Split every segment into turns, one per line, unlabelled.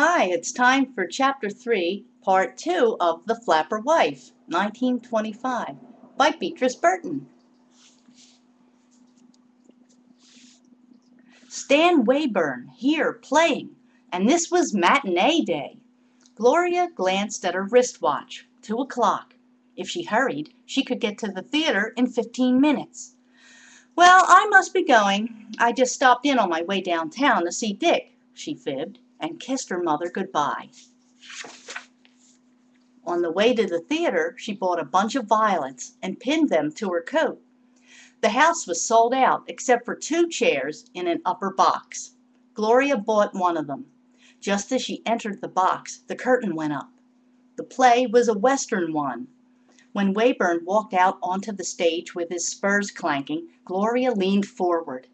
Hi, it's time for Chapter 3, Part 2 of The Flapper Wife, 1925, by Beatrice Burton. Stan Wayburn, here, playing, and this was matinee day. Gloria glanced at her wristwatch. 2 o'clock. If she hurried, she could get to the theater in 15 minutes. Well, I must be going. I just stopped in on my way downtown to see Dick, she fibbed, and kissed her mother goodbye. On the way to the theater, she bought a bunch of violets and pinned them to her coat. The house was sold out except for 2 chairs in an upper box. Gloria bought one of them. Just as she entered the box, the curtain went up. The play was a Western one. When Wayburn walked out onto the stage with his spurs clanking, Gloria leaned forward.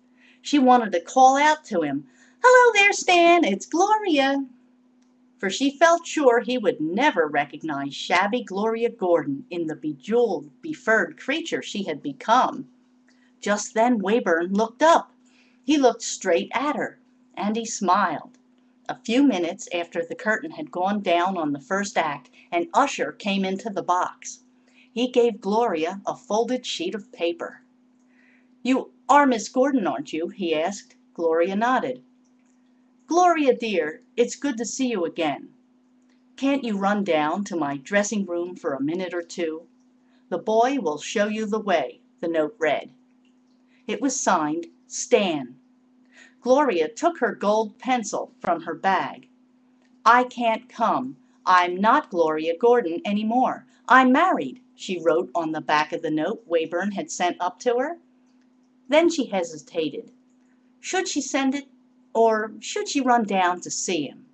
She wanted to call out to him, "Hello there, Stan, it's Gloria," for she felt sure he would never recognize shabby Gloria Gordon in the bejeweled, befurred creature she had become. Just then Wayburn looked up. He looked straight at her, and he smiled. A few minutes after the curtain had gone down on the first act, an usher came into the box. He gave Gloria a folded sheet of paper. "You are Miss Gordon, aren't you?" he asked. Gloria nodded. "Gloria, dear, it's good to see you again. Can't you run down to my dressing room for a minute or two? The boy will show you the way," the note read. It was signed Stan. Gloria took her gold pencil from her bag. "I can't come. I'm not Gloria Gordon any more. I'm married," she wrote on the back of the note Wayburn had sent up to her. Then she hesitated. Should she send it, or should she run down to see him?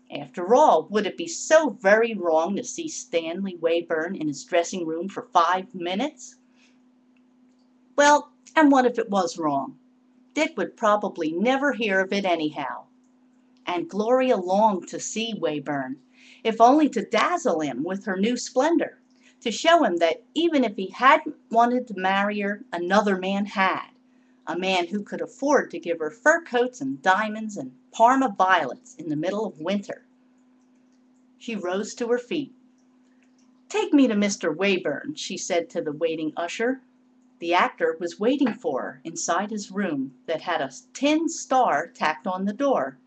After all, would it be so very wrong to see Stanley Wayburn in his dressing room for 5 minutes? Well, and what if it was wrong? Dick would probably never hear of it anyhow. And Gloria longed to see Wayburn, if only to dazzle him with her new splendor, to show him that even if he hadn't wanted to marry her, another man had, a man who could afford to give her fur coats and diamonds and Parma violets in the middle of winter. She rose to her feet. "Take me to Mr. Wayburn," she said to the waiting usher. The actor was waiting for her inside his room that had a tin star tacked on the door.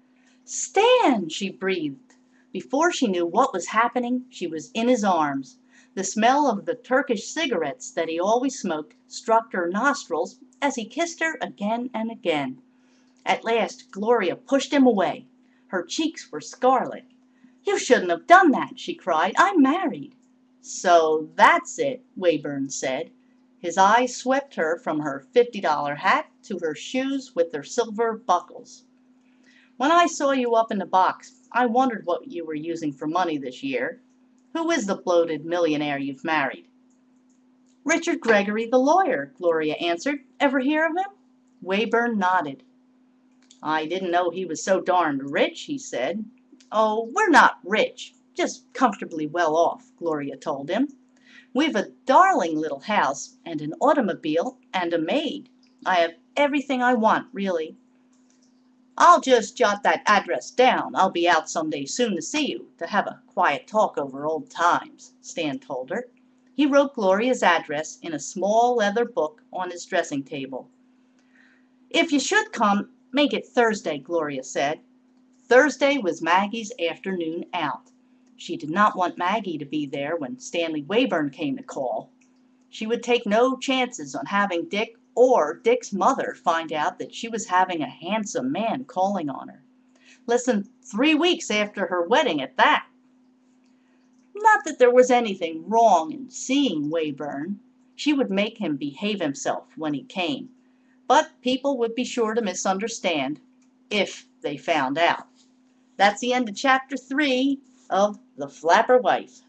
"Stan!" she breathed. Before she knew what was happening, she was in his arms. The smell of the Turkish cigarettes that he always smoked struck her nostrils as he kissed her again and again. At last Gloria pushed him away. Her cheeks were scarlet. "You shouldn't have done that," she cried. "I'm married." "So that's it," Wayburn said. His eyes swept her from her $50 hat to her shoes with their silver buckles. "When I saw you up in the box, I wondered what you were using for money this year. Who is the bloated millionaire you've married?" "Richard Gregory, the lawyer," Gloria answered. "Ever hear of him?" Wayburn nodded. "I didn't know he was so darned rich," he said. "Oh, we're not rich, just comfortably well off," Gloria told him. "We've a darling little house and an automobile and a maid. I have everything I want, really." "I'll just jot that address down. I'll be out some day soon to see you, to have a quiet talk over old times," Stan told her. He wrote Gloria's address in a small leather book on his dressing table. "If you should come, make it Thursday," Gloria said. Thursday was Maggie's afternoon out. She did not want Maggie to be there when Stanley Wayburn came to call. She would take no chances on having Dick or Dick's mother find out that she was having a handsome man calling on her. Less than 3 weeks after her wedding at that. Not that there was anything wrong in seeing Wayburn. She would make him behave himself when he came. But people would be sure to misunderstand if they found out. That's the end of Chapter 3 of The Flapper Wife.